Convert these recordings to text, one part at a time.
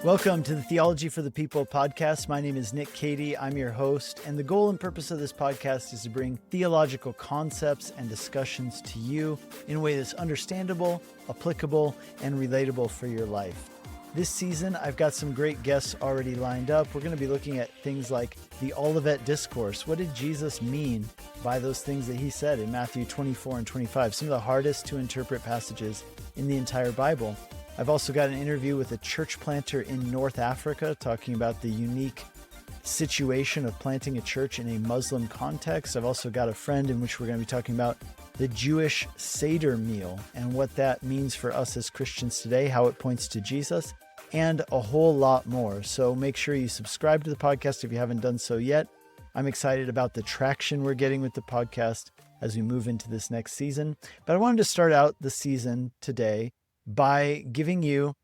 Welcome to the Theology for the People podcast. My name is Nick Cady. I'm your host, and the goal and purpose of this podcast is to bring theological concepts and discussions to you in a way that's understandable, applicable, and relatable for your life. This season, I've got some great guests already lined up. We're going to be looking at things like the Olivet Discourse. What did Jesus mean by those things that he said in Matthew 24 and 25? Some of the hardest to interpret passages in the entire Bible. I've also got an interview with a church planter in North Africa talking about the unique situation of planting a church in a Muslim context. I've also got a friend in which we're going to be talking about the Jewish Seder meal and what that means for us as Christians today, how it points to Jesus, and a whole lot more. So make sure you subscribe to the podcast if you haven't done so yet. I'm excited about the traction we're getting with the podcast as we move into this next season. But I wanted to start out the season today by giving you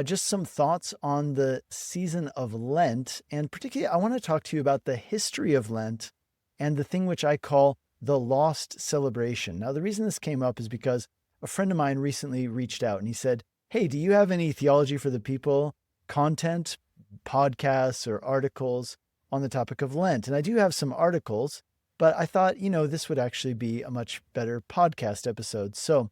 just some thoughts on the season of Lent. And particularly, I want to talk to you about the history of Lent and the thing which I call the lost celebration. Now, the reason this came up is because a friend of mine recently reached out and he said, "Hey, do you have any Theology for the People content, podcasts, or articles on the topic of Lent?" And I do have some articles, but I thought, this would actually be a much better podcast episode. So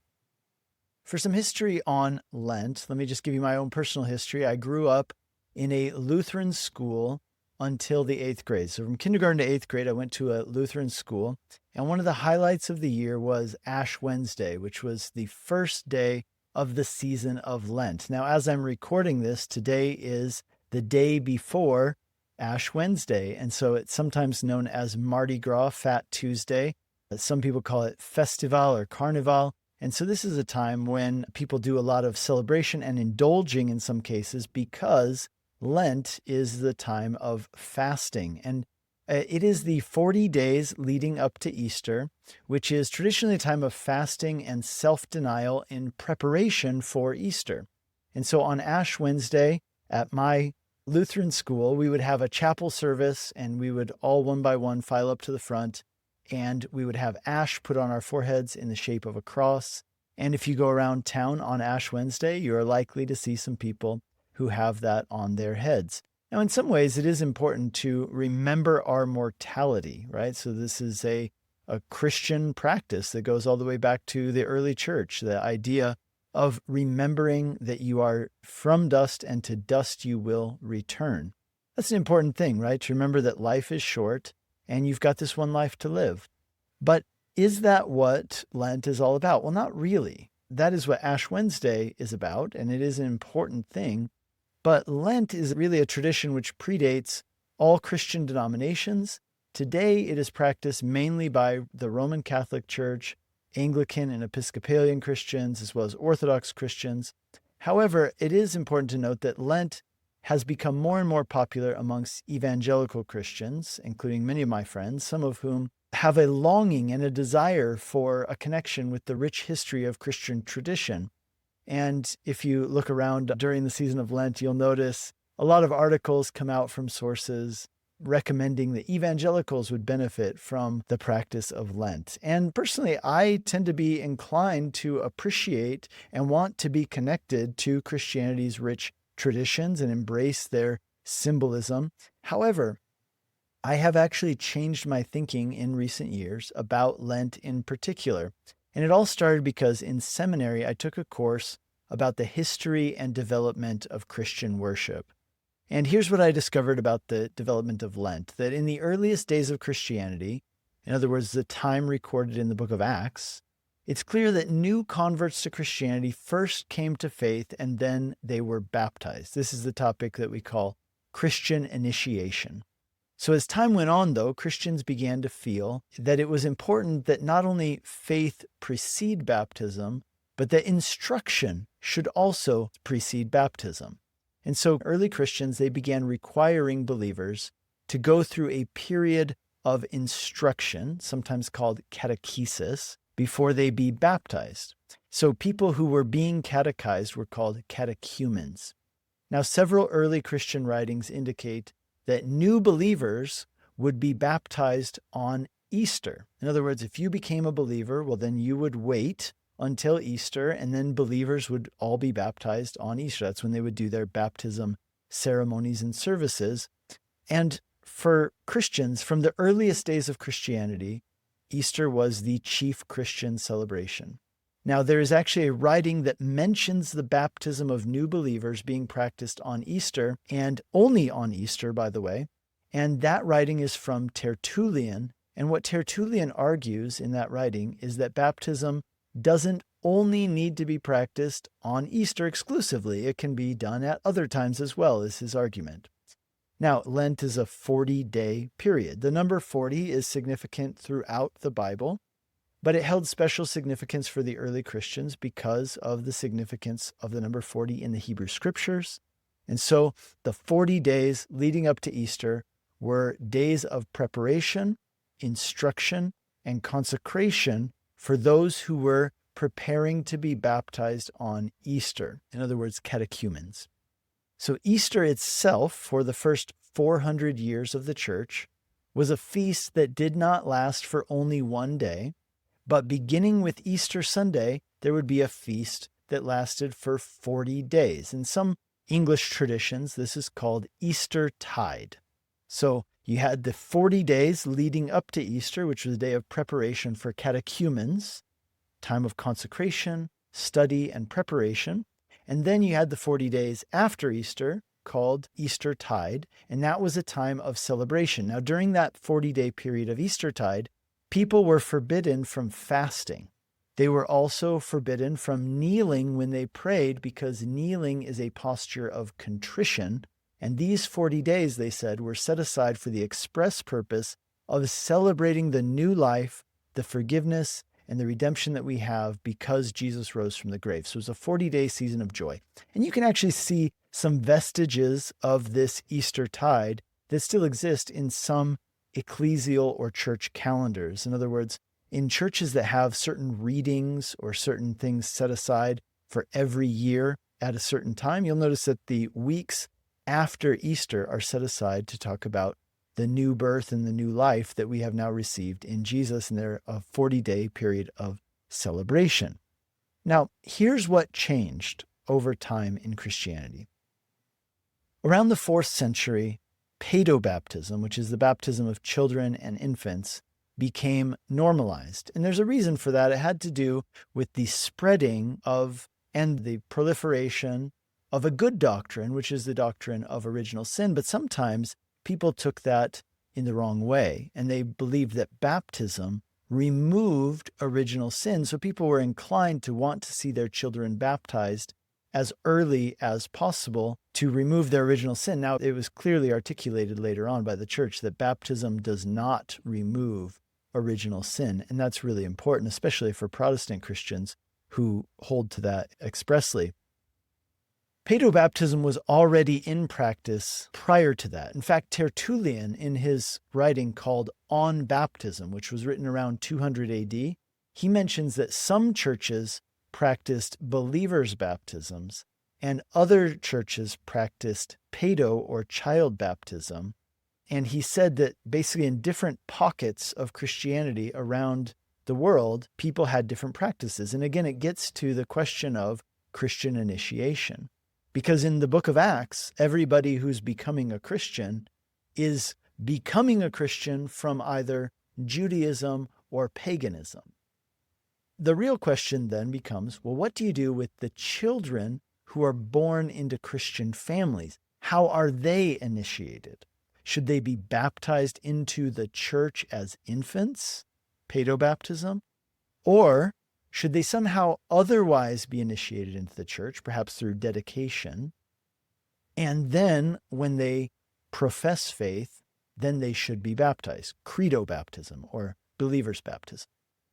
for some history on Lent, let me just give you my own personal history. I grew up in a Lutheran school until the 8th grade. So from kindergarten to 8th grade, I went to a Lutheran school. And one of the highlights of the year was Ash Wednesday, which was the first day of the season of Lent. Now, as I'm recording this, today is the day before Ash Wednesday. And so it's sometimes known as Mardi Gras, Fat Tuesday. Some people call it Festival or Carnival. And so this is a time when people do a lot of celebration and indulging in some cases because Lent is the time of fasting. And it is the 40 days leading up to Easter, which is traditionally a time of fasting and self-denial in preparation for Easter. And so on Ash Wednesday at my Lutheran school, we would have a chapel service and we would all one by one file up to the front. And we would have ash put on our foreheads in the shape of a cross. And if you go around town on Ash Wednesday, you are likely to see some people who have that on their heads. Now, in some ways, it is important to remember our mortality, right? So this is a Christian practice that goes all the way back to the early church, the idea of remembering that you are from dust and to dust you will return. That's an important thing, right? To remember that life is short and you've got this one life to live. But is that what Lent is all about? Well, not really. That is what Ash Wednesday is about, and it is an important thing. But Lent is really a tradition which predates all Christian denominations. Today, it is practiced mainly by the Roman Catholic Church, Anglican and Episcopalian Christians, as well as Orthodox Christians. However, it is important to note that Lent has become more and more popular amongst evangelical Christians, including many of my friends, some of whom have a longing and a desire for a connection with the rich history of Christian tradition. And if you look around during the season of Lent, you'll notice a lot of articles come out from sources recommending that evangelicals would benefit from the practice of Lent. And personally, I tend to be inclined to appreciate and want to be connected to Christianity's rich traditions and embrace their symbolism. However, I have actually changed my thinking in recent years about Lent in particular. And it all started because in seminary, I took a course about the history and development of Christian worship. And here's what I discovered about the development of Lent, that in the earliest days of Christianity, in other words, the time recorded in the book of Acts, it's clear that new converts to Christianity first came to faith and then they were baptized. This is the topic that we call Christian initiation. So as time went on, though, Christians began to feel that it was important that not only faith precede baptism, but that instruction should also precede baptism. And so early Christians, they began requiring believers to go through a period of instruction, sometimes called catechesis, before they be baptized. So people who were being catechized were called catechumens. Now, several early Christian writings indicate that new believers would be baptized on Easter. In other words, if you became a believer, well, then you would wait until Easter, and then believers would all be baptized on Easter. That's when they would do their baptism ceremonies and services. And for Christians, from the earliest days of Christianity, Easter was the chief Christian celebration. Now, there is actually a writing that mentions the baptism of new believers being practiced on Easter, and only on Easter, by the way. And that writing is from Tertullian. And what Tertullian argues in that writing is that baptism doesn't only need to be practiced on Easter exclusively. It can be done at other times as well, is his argument. Now, Lent is a 40-day period. The number 40 is significant throughout the Bible, but it held special significance for the early Christians because of the significance of the number 40 in the Hebrew Scriptures. And so the 40 days leading up to Easter were days of preparation, instruction, and consecration for those who were preparing to be baptized on Easter. In other words, catechumens. So Easter itself, for the first 400 years of the church, was a feast that did not last for only one day, but beginning with Easter Sunday, there would be a feast that lasted for 40 days. In some English traditions, this is called Eastertide. So you had the 40 days leading up to Easter, which was a day of preparation for catechumens, time of consecration, study, and preparation. And then you had the 40 days after Easter called Eastertide, and that was a time of celebration. Now, during that 40-day period of Eastertide, people were forbidden from fasting. They were also forbidden from kneeling when they prayed, because kneeling is a posture of contrition. And these 40 days, they said, were set aside for the express purpose of celebrating the new life, the forgiveness, and the redemption that we have because Jesus rose from the grave. So it was a 40-day season of joy. And you can actually see some vestiges of this Eastertide that still exist in some ecclesial or church calendars. In other words, in churches that have certain readings or certain things set aside for every year at a certain time, you'll notice that the weeks after Easter are set aside to talk about the new birth and the new life that we have now received in Jesus, and they're a 40-day period of celebration. Now, here's what changed over time in Christianity. Around the 4th century, paedobaptism, which is the baptism of children and infants, became normalized. And there's a reason for that. It had to do with the spreading of and the proliferation of a good doctrine, which is the doctrine of original sin. But sometimes people took that in the wrong way, and they believed that baptism removed original sin. So people were inclined to want to see their children baptized as early as possible to remove their original sin. Now, it was clearly articulated later on by the church that baptism does not remove original sin. And that's really important, especially for Protestant Christians who hold to that expressly. Paedobaptism was already in practice prior to that. In fact, Tertullian, in his writing called On Baptism, which was written around 200 AD, he mentions that some churches practiced believers' baptisms and other churches practiced paedo or child baptism. And he said that basically in different pockets of Christianity around the world, people had different practices. And again, it gets to the question of Christian initiation. Because in the book of Acts, everybody who's becoming a Christian is becoming a Christian from either Judaism or paganism. The real question then becomes, well, what do you do with the children who are born into Christian families? How are they initiated? Should they be baptized into the church as infants, paedobaptism? Or should they somehow otherwise be initiated into the church, perhaps through dedication? And then when they profess faith, then they should be baptized, credo baptism or believer's baptism.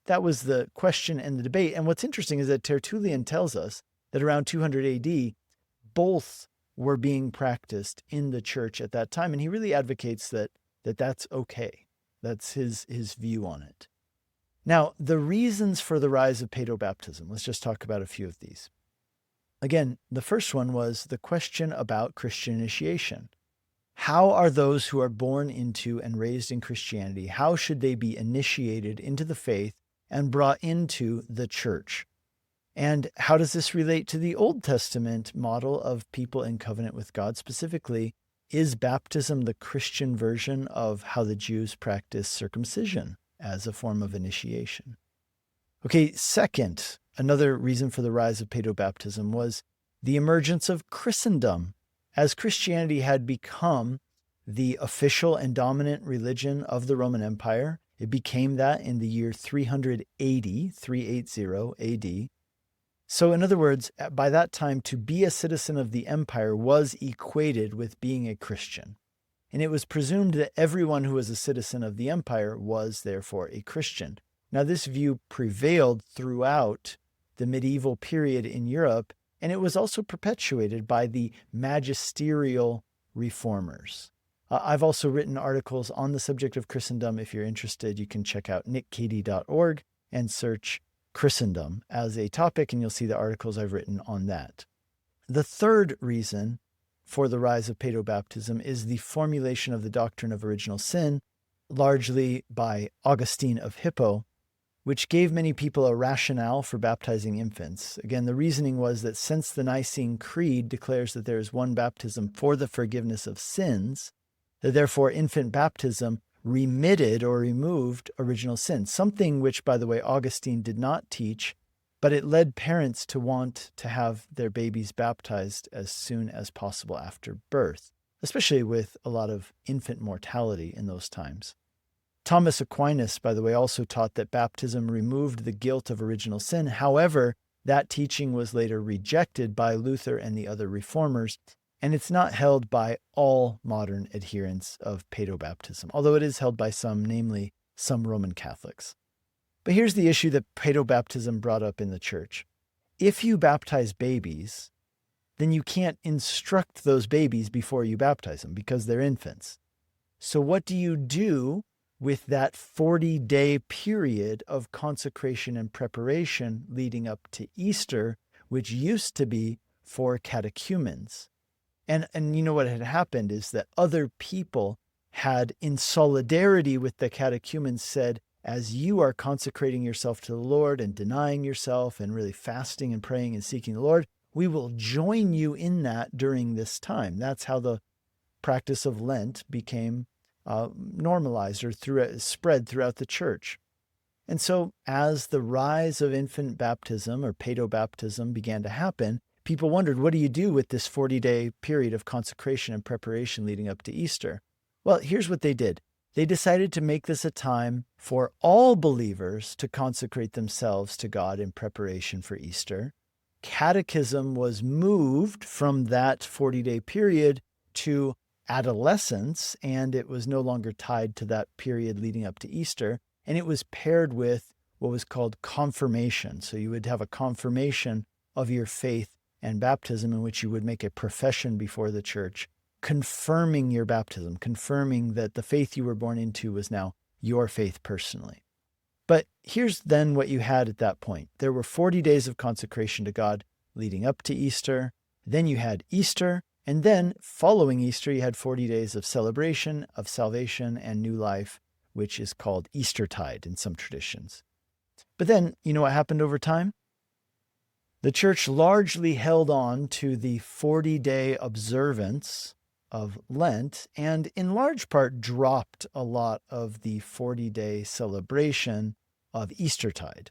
That was the question and the debate. And what's interesting is that Tertullian tells us that around 200 AD, both were being practiced in the church at that time. And he really advocates that that's okay. That's his view on it. Now, the reasons for the rise of paedobaptism, let's just talk about a few of these. Again, the first one was the question about Christian initiation. How are those who are born into and raised in Christianity, how should they be initiated into the faith and brought into the church? And how does this relate to the Old Testament model of people in covenant with God? Specifically, is baptism the Christian version of how the Jews practice circumcision as a form of initiation? Okay, second, another reason for the rise of paedobaptism was the emergence of Christendom. As Christianity had become the official and dominant religion of the Roman Empire, it became that in the year 380 AD. So in other words, by that time, to be a citizen of the empire was equated with being a Christian. And it was presumed that everyone who was a citizen of the empire was therefore a Christian. Now, this view prevailed throughout the medieval period in Europe, and it was also perpetuated by the magisterial reformers. I've also written articles on the subject of Christendom. If you're interested, you can check out nickcady.org and search Christendom as a topic, and you'll see the articles I've written on that. The third reason for the rise of paedobaptism is the formulation of the doctrine of original sin, largely by Augustine of Hippo, which gave many people a rationale for baptizing infants. Again, the reasoning was that since the Nicene Creed declares that there is one baptism for the forgiveness of sins, that therefore infant baptism remitted or removed original sin, something which, by the way, Augustine did not teach, but it led parents to want to have their babies baptized as soon as possible after birth, especially with a lot of infant mortality in those times. Thomas Aquinas, by the way, also taught that baptism removed the guilt of original sin. However, that teaching was later rejected by Luther and the other reformers, and it's not held by all modern adherents of paedobaptism, although it is held by some, namely some Roman Catholics. But here's the issue that paedobaptism brought up in the church. If you baptize babies, then you can't instruct those babies before you baptize them because they're infants. So what do you do with that 40-day period of consecration and preparation leading up to Easter, which used to be for catechumens? And you know what had happened is that other people had, in solidarity with the catechumens, said, as you are consecrating yourself to the Lord and denying yourself and really fasting and praying and seeking the Lord, we will join you in that during this time. That's how the practice of Lent became normalized or spread throughout the church. And so as the rise of infant baptism or paedobaptism began to happen, people wondered, what do you do with this 40-day period of consecration and preparation leading up to Easter? Well, here's what they did. They decided to make this a time for all believers to consecrate themselves to God in preparation for Easter. Catechism was moved from that 40-day period to adolescence, and it was no longer tied to that period leading up to Easter, and it was paired with what was called confirmation. So you would have a confirmation of your faith and baptism in which you would make a profession before the church, confirming your baptism, confirming that the faith you were born into was now your faith personally. But here's then what you had at that point. There were 40 days of consecration to God leading up to Easter. Then you had Easter. And then following Easter, you had 40 days of celebration of salvation and new life, which is called Eastertide in some traditions. But then, you know what happened over time? The church largely held on to the 40-day observance of Lent, and in large part dropped a lot of the 40-day celebration of Eastertide.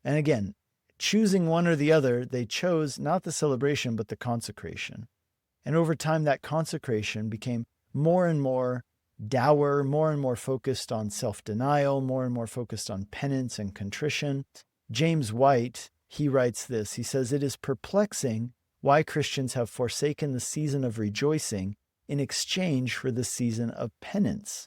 And again, choosing one or the other, they chose not the celebration, but the consecration. And over time, that consecration became more and more dour, more and more focused on self-denial, more and more focused on penance and contrition. James White, he writes this. He says, "It is perplexing why Christians have forsaken the season of rejoicing in exchange for the season of penance."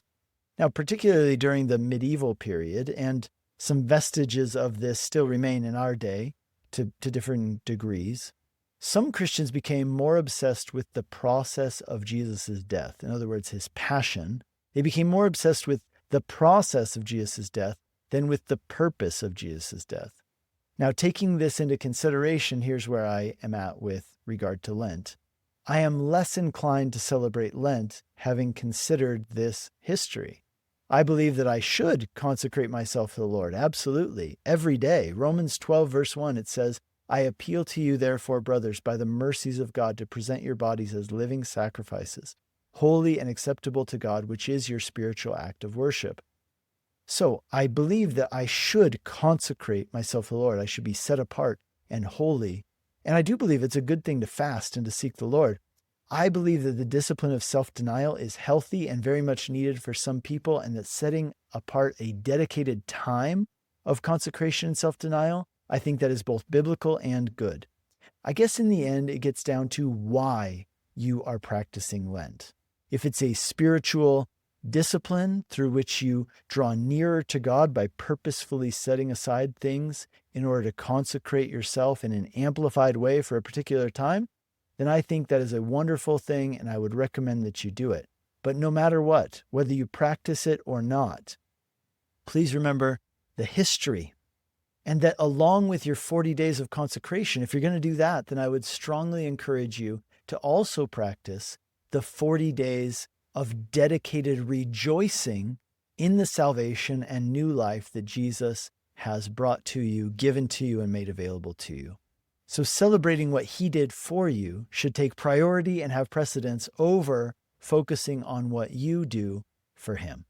Now, particularly during the medieval period, and some vestiges of this still remain in our day to different degrees, some Christians became more obsessed with the process of Jesus' death. In other words, his passion. They became more obsessed with the process of Jesus' death than with the purpose of Jesus' death. Now, taking this into consideration, here's where I am at with regard to Lent. I am less inclined to celebrate Lent having considered this history. I believe that I should consecrate myself to the Lord, absolutely, every day. Romans 12, verse 1, it says, I appeal to you, therefore, brothers, by the mercies of God, to present your bodies as living sacrifices, holy and acceptable to God, which is your spiritual act of worship. So I believe that I should consecrate myself to the Lord. I should be set apart and holy. And I do believe it's a good thing to fast and to seek the Lord. I believe that the discipline of self-denial is healthy and very much needed for some people, and that setting apart a dedicated time of consecration and self-denial, I think that is both biblical and good. I guess in the end, it gets down to why you are practicing Lent. If it's a spiritual discipline through which you draw nearer to God by purposefully setting aside things in order to consecrate yourself in an amplified way for a particular time, then I think that is a wonderful thing, and I would recommend that you do it. But no matter what, whether you practice it or not, please remember the history, and that along with your 40 days of consecration, if you're going to do that, then I would strongly encourage you to also practice the 40 days of dedicated rejoicing in the salvation and new life that Jesus has brought to you, given to you, and made available to you. So celebrating what he did for you should take priority and have precedence over focusing on what you do for him.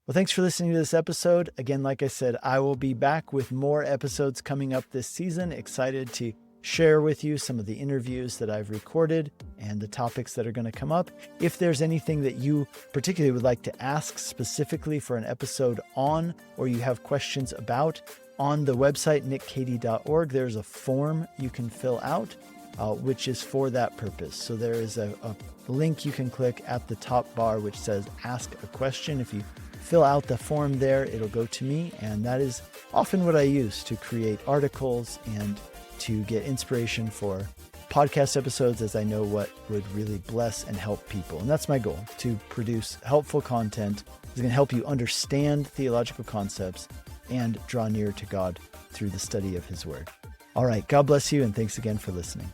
Well, thanks for listening to this episode. Again, like I said, I will be back with more episodes coming up this season. Excited to share with you some of the interviews that I've recorded and the topics that are going to come up. If there's anything that you particularly would like to ask specifically for an episode on, or you have questions about, on the website, nickcady.org, there's a form you can fill out, which is for that purpose. So there is a link you can click at the top bar which says Ask a Question. If you fill out the form there, it'll go to me, and that is often what I use to create articles and to get inspiration for podcast episodes, as I know what would really bless and help people. And that's my goal, to produce helpful content that's going to help you understand theological concepts and draw nearer to God through the study of his word. All right, God bless you, and thanks again for listening.